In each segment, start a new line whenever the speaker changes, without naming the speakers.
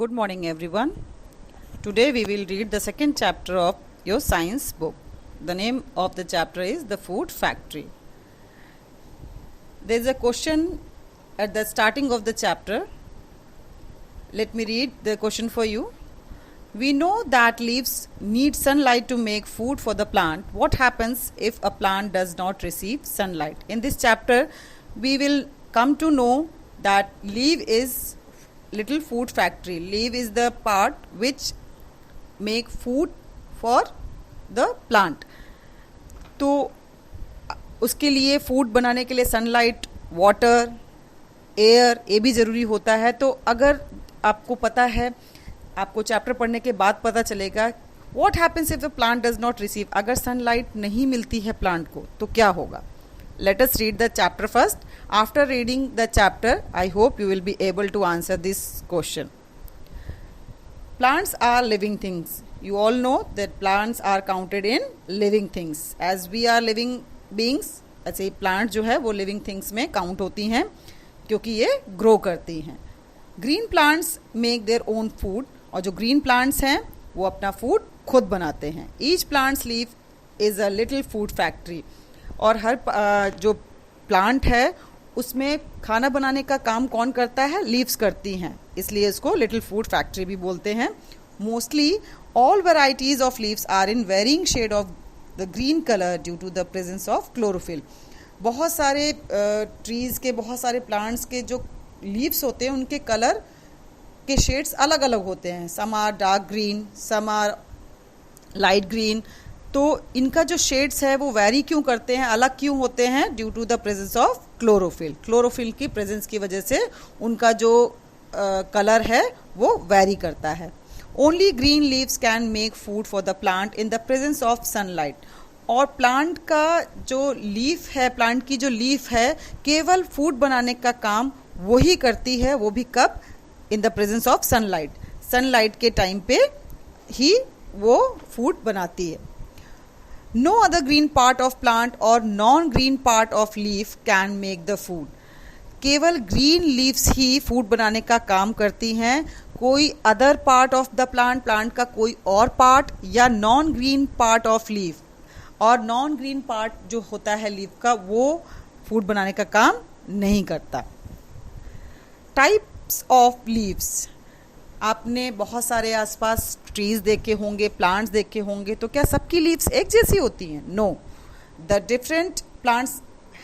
Good morning, everyone. Today we will read the second chapter of your science book. The name of the chapter is The Food Factory. There is a question at the starting of the chapter. Let me read the question for you. We know that leaves need sunlight to make food for the plant. What happens if a plant does not receive sunlight? In this chapter, we will come to know that leaf is little food factory. Leaf is the part which make food for the plant. तो उसके लिए food बनाने के लिए sunlight, water, air ये भी ज़रूरी होता है. तो अगर आपको पता है, आपको चैप्टर पढ़ने के बाद पता चलेगा what happens if the plant does not receive. अगर सनलाइट नहीं मिलती है प्लांट को तो क्या होगा. Let us read the chapter first. After reading the chapter, I hope you will be able to answer this question. Plants are living things. You all know that plants are counted in living things. As we are living beings, ऐसे ही plant जो है वो living things में count होती हैं क्योंकि ये grow करती हैं. Green plants make their own food. और जो green plants हैं वो अपना food खुद बनाते हैं. Each plant's leaf is a little food factory. और हर जो प्लांट है उसमें खाना बनाने का काम कौन करता है, लीव्स करती हैं, इसलिए इसको लिटिल फूड फैक्ट्री भी बोलते हैं. Mostly all varieties of leaves are in varying shade of the green colour due to the presence of chlorophyll. बहुत सारे ट्रीज के, बहुत सारे प्लांट्स के जो लीव्स होते हैं उनके कलर के शेड्स अलग अलग होते हैं. Some are dark green, some are light green. तो इनका जो शेड्स है वो वैरी क्यों करते हैं, अलग क्यों होते हैं, due to the presence of chlorophyll. Chlorophyll की प्रेजेंस की वजह से उनका जो कलर है वो वैरी करता है. Only green leaves can make food for the plant in the presence of sunlight. और प्लांट का जो लीफ है, प्लांट की जो लीफ है, केवल फूड बनाने का काम वही करती है, वो भी कब, इन the presence of sunlight. Sunlight के टाइम पे ही वो फूड बनाती है. No other green part of plant or non-green part of leaf can make the food. केवल ग्रीन लीव्स ही फूड बनाने का काम करती हैं. कोई other part of the plant, plant का कोई और पार्ट या non green part of leaf, और नॉन ग्रीन पार्ट जो होता है लीफ का वो फूड बनाने का काम नहीं करता. Types of leaves. आपने बहुत सारे आसपास ट्रीज देखे होंगे, प्लांट्स देखे होंगे, तो क्या सबकी लीव्स एक जैसी होती हैं? No. The different plants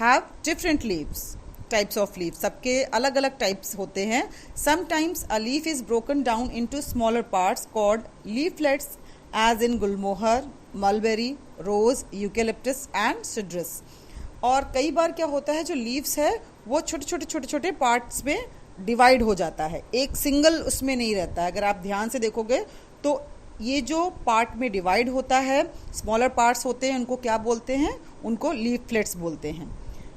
have different leaves, types of leaves. सबके अलग अलग टाइप्स होते हैं. Sometimes a leaf is broken down into smaller parts called leaflets, as in gulmohar, mulberry, rose, eucalyptus and cedrus. और कई बार क्या होता है, जो लीव्स है वो छोटे छोटे पार्ट्स में डिवाइड हो जाता है, एक सिंगल उसमें नहीं रहता है. अगर आप ध्यान से देखोगे तो ये जो पार्ट में डिवाइड होता है, स्मॉलर पार्ट्स होते हैं, उनको क्या बोलते हैं, उनको लीफलेट्स बोलते हैं.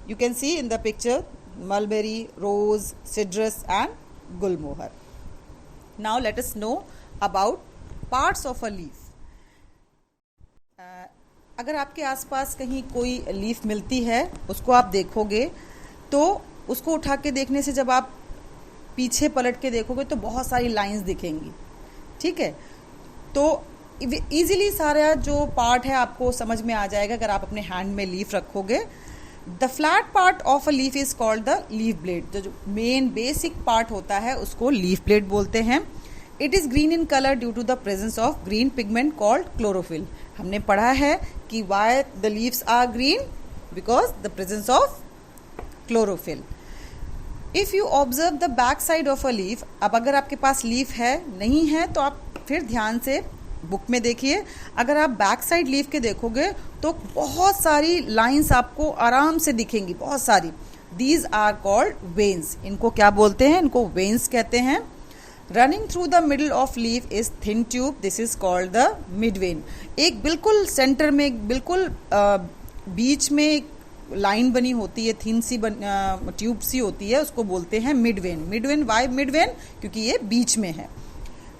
You can see in the picture mulberry, rose, cedrus and gulmohar. Now let us know about parts of a leaf. अगर आपके आसपास कहीं कोई लीफ मिलती है, उसको आप देखोगे तो उसको उठा के देखने से जब आप पीछे पलट के देखोगे तो बहुत सारी लाइंस दिखेंगी. ठीक है, तो इजीली सारा जो पार्ट है आपको समझ में आ जाएगा अगर आप अपने हैंड में लीफ रखोगे. The flat part of a leaf is called the leaf blade. जो मेन बेसिक पार्ट होता है उसको लीफ ब्लेड बोलते हैं. It is green in colour due to the presence of green pigment called chlorophyll. हमने पढ़ा है कि why the leaves are green, because the presence of chlorophyll. If you observe the back side of a leaf. अब अगर आपके पास leaf है, नहीं है, तो आप फिर ध्यान से बुक में देखिए. अगर आप बैक साइड लीफ के देखोगे तो बहुत सारी लाइंस आपको आराम से दिखेंगी, बहुत सारी. These are called veins. इनको क्या बोलते हैं, इनको वेन्स कहते हैं. Running through the middle of leaf is thin tube. This is called the mid vein. एक बिल्कुल सेंटर में, बिल्कुल बीच में लाइन बनी होती है, थिन सी ट्यूब सी होती है, उसको बोलते हैं mid vein. Mid vein, why mid vein, क्योंकि ये बीच में है.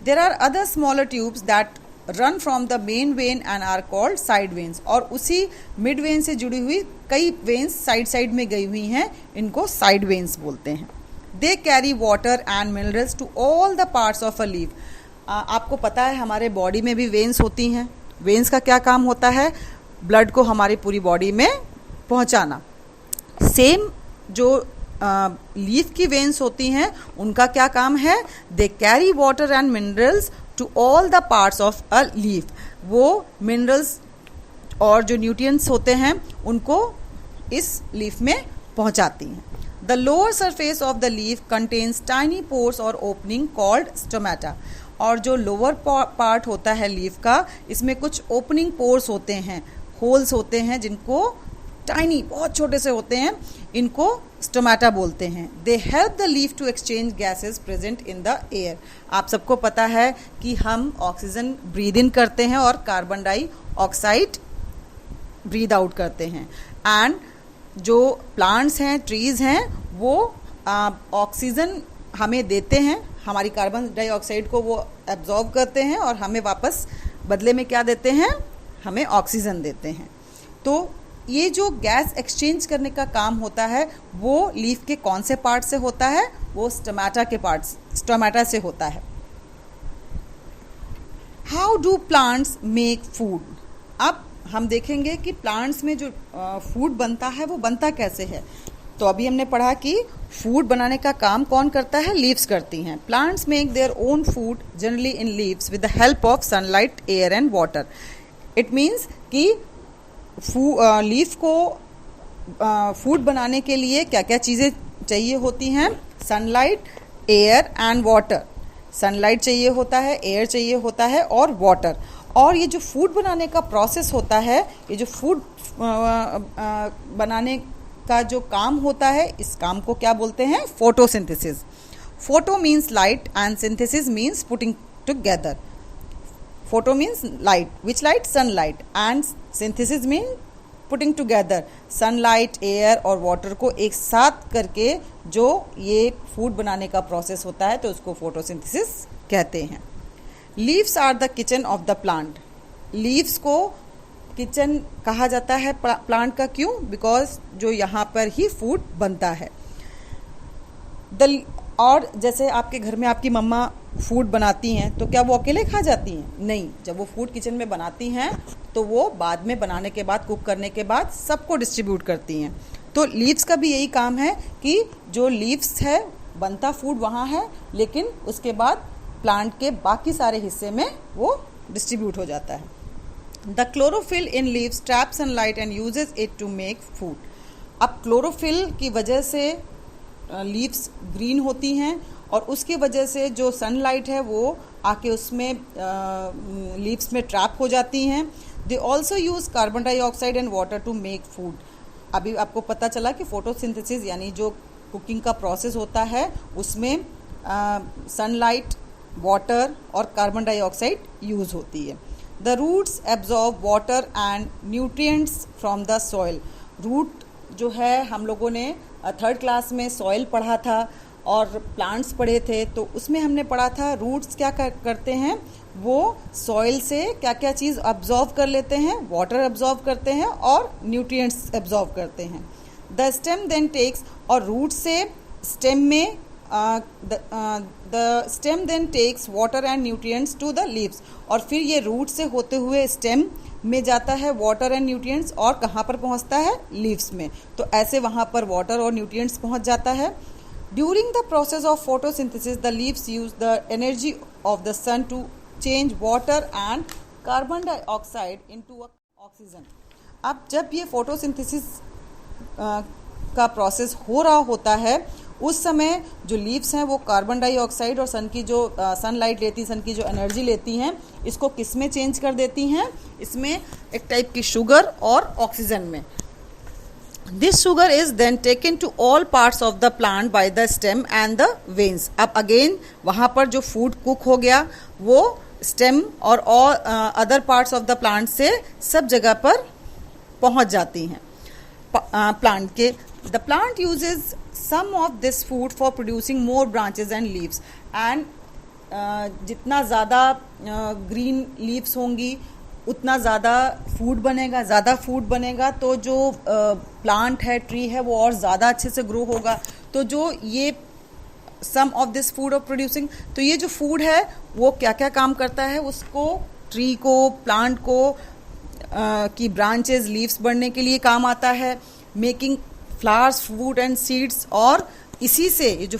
There are other smaller tubes that run from the main vein and are called side veins. और उसी मिड वेन से जुड़ी हुई कई वेन्स साइड में गई हुई हैं, इनको साइड वेन्स बोलते हैं. They carry water and minerals to all the parts of a leaf. आपको पता है हमारे बॉडी में भी वेन्स होती हैं। वेन्स का क्या काम होता है? ब्लड को हमारी पूरी बॉडी में पहुंचाना। सेम जो लीफ की वेन्स होती हैं उनका क्या काम है? They carry water and minerals to all the parts of a leaf. वो मिनरल्स और जो न्यूट्रिएंट्स होते हैं उनको इस लीफ में पहुंचाती हैं। The lower surface of the leaf contains tiny pores और ओपनिंग कॉल्ड स्टोमेटा। और जो लोअर पार्ट होता है लीफ का, इसमें कुछ ओपनिंग पोर्स होते हैं, होल्स होते हैं, जिनको टाइनी, बहुत छोटे से होते हैं, इनको स्टोमेटा बोलते हैं। They help the leaf to exchange gases present in the air. आप सबको पता है कि हम ऑक्सीजन ब्रीद इन करते हैं और कार्बन डाइऑक्साइड ब्रीद आउट करते हैं। एंड जो प्लांट्स हैं, ट्रीज हैं, वो ऑक्सीजन हमें देते हैं, हमारी कार्बन डाइऑक्साइड को वो एब्जॉर्ब करते हैं और हमें वापस बदले में क्या देते हैं? हमें ऑक्सीजन देते हैं। तो ये जो गैस एक्सचेंज करने का काम होता है वो लीफ के कौन से पार्ट से होता है? वो स्टोमेटा से होता है। How do plants make food? अब हम देखेंगे कि प्लांट्स में जो फूड बनता है वो बनता कैसे है। तो अभी हमने पढ़ा कि फूड बनाने का काम कौन करता है? लीव्स करती हैं। Plants make their own food generally in leaves with the help of sunlight, air and water. It means कि लीफ को फूड बनाने के लिए क्या क्या चीज़ें चाहिए होती हैं? Sunlight, air and water. Sunlight चाहिए होता है, एयर चाहिए होता है और वाटर। और ये जो फूड बनाने का प्रोसेस होता है, ये जो फूड बनाने का जो काम होता है, इस काम को क्या बोलते हैं? Photosynthesis. Photo means light and synthesis means putting together. Photo means light. Which light? Sunlight. And synthesis means putting together sunlight, air और water को एक साथ करके जो ये फूड बनाने का प्रोसेस होता है, तो उसको फोटोसिंथेसिस कहते हैं। Leaves are the kitchen of the plant. Leaves को किचन कहा जाता है प्लांट का। क्यों? बिकॉज जो यहाँ पर ही फूड बनता है। और जैसे आपके घर में आपकी मम्मा फूड बनाती हैं तो क्या वो अकेले खा जाती हैं? नहीं। जब वो फूड किचन में बनाती हैं तो वो बाद में बनाने के बाद, कुक करने के बाद सबको डिस्ट्रीब्यूट करती हैं। तो लीव्स का भी यही काम है कि जो लीव्स है, बनता फूड वहाँ है, लेकिन उसके बाद प्लांट के बाकी सारे हिस्से में वो डिस्ट्रीब्यूट हो जाता है। The chlorophyll in leaves trap sunlight and uses it to make food. अब क्लोरोफिल की वजह से लीव्स ग्रीन होती हैं और उसकी वजह से जो सनलाइट है वो आके उसमें लीव्स में ट्रैप हो जाती हैं। They also use carbon dioxide and water to make food. अभी आपको पता चला कि फोटोसिंथेसिस यानी जो कुकिंग का प्रोसेस होता है उसमें सनलाइट, वाटर और कार्बन डाइऑक्साइड यूज़ होती है। The roots absorb water and nutrients from the soil. Root जो है, हम लोगों ने 3rd क्लास में सॉइल पढ़ा था और प्लांट्स पढ़े थे, तो उसमें हमने पढ़ा था रूट्स क्या करते हैं, वो सॉइल से क्या क्या चीज़ अब्जॉर्व कर लेते हैं, वाटर अब्जॉर्व करते हैं और न्यूट्रिएंट्स अब्जॉर्व करते हैं। द स्टेम देन टेक्स, और रूट से स्टेम में the stem then takes water and nutrients to the leaves, और फिर ये रूट से होते हुए स्टेम में जाता है वाटर एंड न्यूट्रिएंट्स, और कहाँ पर पहुँचता है? लीव्स में। तो ऐसे वहाँ पर वाटर और न्यूट्रिएंट्स पहुँच जाता है। During the process of photosynthesis, the leaves use the energy of the sun to change water and carbon dioxide into oxygen. अब जब ये फोटोसिंथेसिस का प्रोसेस हो रहा होता है, उस समय जो लीव्स हैं वो कार्बन डाइऑक्साइड और सन की जो सनलाइट लेती, सन की जो एनर्जी लेती हैं, इसको किस में चेंज कर देती हैं? इसमें एक टाइप की शुगर और ऑक्सीजन में। This sugar is then taken to all parts of the plant by the stem and the veins. अब अगेन वहाँ पर जो फूड कुक हो गया वो स्टेम और other parts of the plant से सब जगह पर पहुँच जाती हैं प्लांट के। The plant uses some of this food for producing more branches and leaves. And जितना ज़्यादा ग्रीन लीव्स होंगी उतना ज़्यादा फूड बनेगा, ज़्यादा फूड बनेगा तो जो प्लांट है, ट्री है, वो और ज़्यादा अच्छे से ग्रो होगा। तो जो ये sum of this food of producing. तो ये जो फूड है वो क्या क्या काम करता है, उसको ट्री को, प्लांट को की ब्रांचेस, लीव्स बढ़ने के लिए काम आता है, making flowers, fruit and seeds, और इसी से ये जो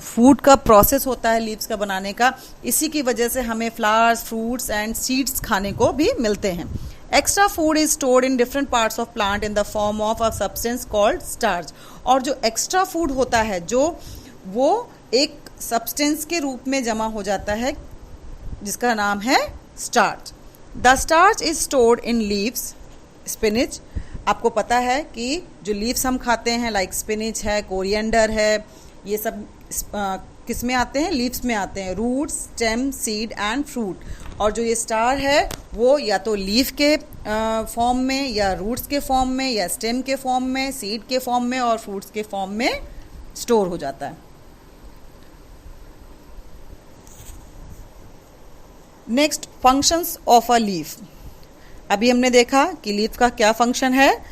फूड का प्रोसेस होता है लीव्स का बनाने का, इसी की वजह से हमें फ्लावर्स, फ्रूट्स एंड सीड्स खाने को भी मिलते हैं। Extra food is stored in different parts of plant in the form of a substance called starch. और जो एक्स्ट्रा फूड होता है जो वो एक सब्सटेंस के रूप में जमा हो जाता है जिसका नाम है starch. The starch is stored in leaves, spinach. आपको पता है कि जो लीव्स हम खाते हैं लाइक स्पिनिच है, कोरिएंडर है, ये सब किस में आते हैं, लीव्स में आते हैं, roots, stem, seed and fruit. और जो ये स्टार है वो या तो लीफ के फॉर्म में, या रूट्स के फॉर्म में, या स्टेम के फॉर्म में, सीड के फॉर्म में और फ्रूट्स के फॉर्म में स्टोर हो जाता है। Next, functions of a leaf. अभी हमने देखा कि लीफ का क्या फंक्शन है,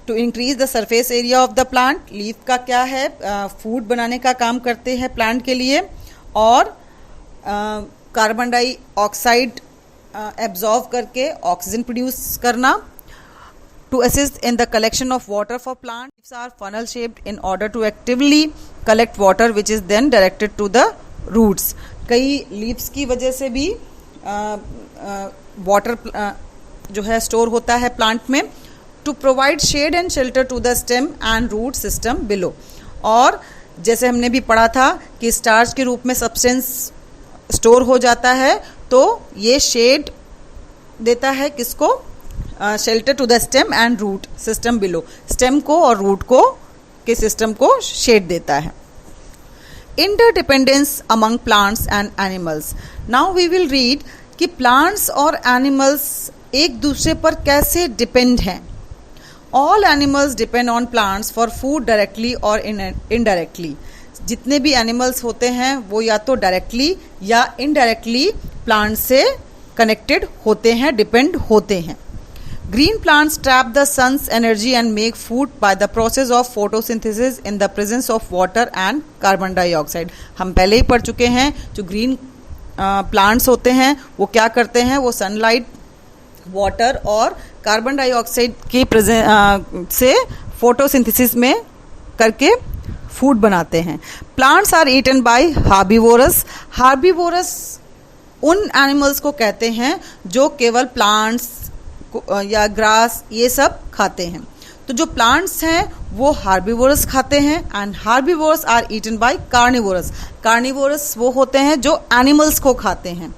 to increase the surface area of the plant. Leaf का क्या है, फूड बनाने का काम करते हैं प्लांट के लिए, और कार्बन डाइऑक्साइड एब्जॉर्व करके ऑक्सीजन प्रोड्यूस करना। To assist in the collection of water for plant, leaves are funnel shaped in order to actively collect water which is then directed to the roots. कई leaves की वजह से भी water जो है store होता है प्लांट में। To provide shade and shelter to the stem and root system below. और जैसे हमने भी पढ़ा था कि स्टार्च के रूप में सब्सटेंस स्टोर हो जाता है, तो ये शेड देता है किसको, shelter to the stem and root system below. Stem को और रूट को के सिस्टम को शेड देता है। Interdependence among plants and animals. Now we will read कि प्लांट्स और एनिमल्स एक दूसरे पर कैसे डिपेंड हैं। All animals depend on plants for food directly और इनडायरेक्टली। जितने भी एनिमल्स होते हैं वो या तो डायरेक्टली या इनडायरेक्टली प्लांट से कनेक्टेड होते हैं, डिपेंड होते हैं। Green plants trap the sun's energy and make food by the process of photosynthesis in the presence of water and carbon dioxide. हम पहले ही पढ़ चुके हैं, जो ग्रीन प्लांट्स होते हैं वो क्या करते हैं, वो सनलाइट, वाटर और कार्बन डाइऑक्साइड की से फोटोसिंथेसिस में करके फूड बनाते हैं। Plants are eaten by herbivores. Herbivores उन एनिमल्स को कहते हैं जो केवल प्लांट्स या ग्रास ये सब खाते हैं। तो जो प्लांट्स हैं वो हार्बीवोरस खाते हैं, and herbivores are eaten by carnivores. Carnivores वो होते हैं जो एनिमल्स को खाते हैं।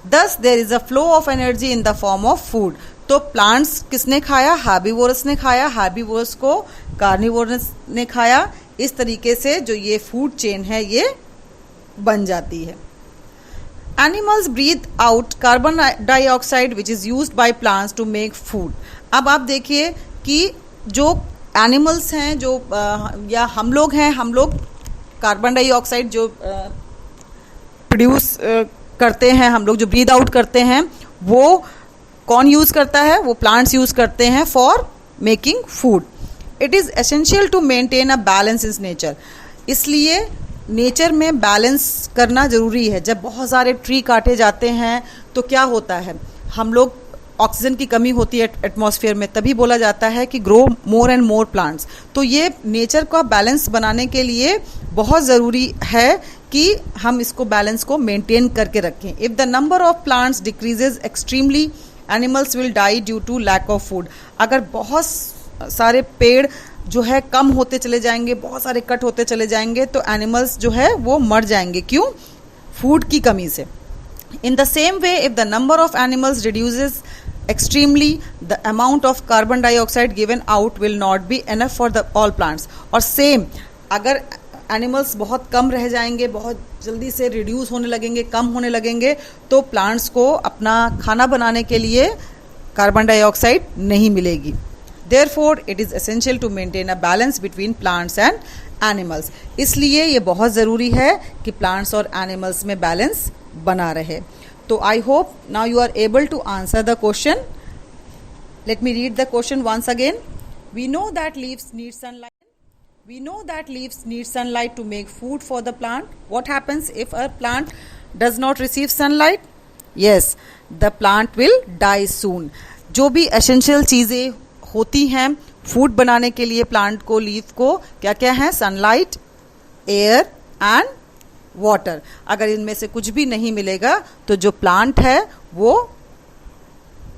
Thus there is a flow of energy in the form of food. तो प्लांट्स किसने खाया, हार्बीवोरस ने खाया, हार्बीवोरस को कार्निवोरस ने खाया। इस तरीके से जो ये फूड चेन है ये बन जाती है। Animals breathe out carbon dioxide which is used by plants to make food. अब आप देखिए कि जो एनिमल्स हैं जो या हम लोग हैं, हम लोग कार्बन डाइऑक्साइड जो प्रोड्यूस करते हैं, हम लोग जो ब्रीथ आउट करते हैं, वो कौन यूज़ करता है, वो प्लांट्स यूज़ करते हैं for making food. It is essential to maintain a balance in nature. इसलिए नेचर में बैलेंस करना ज़रूरी है। जब बहुत सारे ट्री काटे जाते हैं तो क्या होता है, हम लोग ऑक्सीजन की कमी होती है एटमॉस्फेयर में, तभी बोला जाता है कि grow more and more plants. तो ये नेचर का बैलेंस बनाने के लिए बहुत ज़रूरी है कि हम इसको बैलेंस को मेंटेन करके रखें। If the number of plants decreases extremely, animals will die due to lack of food. अगर बहुत सारे पेड़ जो है कम होते चले जाएंगे, बहुत सारे कट होते चले जाएंगे, तो एनिमल्स जो है वो मर जाएंगे। क्यों? फूड की कमी से। In the same way, if the number of animals reduces extremely, the amount of carbon dioxide given out will not be enough for the all plants. और सेम अगर एनिमल्स बहुत कम रह जाएंगे, बहुत जल्दी से रिड्यूस होने लगेंगे, कम होने लगेंगे, तो प्लांट्स को अपना खाना बनाने के लिए कार्बन डाइऑक्साइड नहीं मिलेगी। Therefore, it is essential to maintain a balance between plants and animals. इसलिए ये बहुत ज़रूरी है कि प्लांट्स और एनिमल्स में बैलेंस बना रहे। तो I hope now you are able to answer the question. Let me read the question once again. We know that leaves need sunlight. We know that leaves need sunlight to make food for the plant. What happens if a plant does not receive sunlight? Yes, the plant will die soon. जो भी essential चीज़ें होती हैं food बनाने के लिए plant को, leaf को, क्या क्या है? Sunlight, air and water. अगर इनमें से कुछ भी नहीं मिलेगा तो जो प्लांट है वो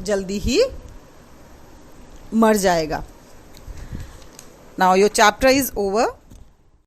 जल्दी ही मर जाएगा. Now your chapter is over.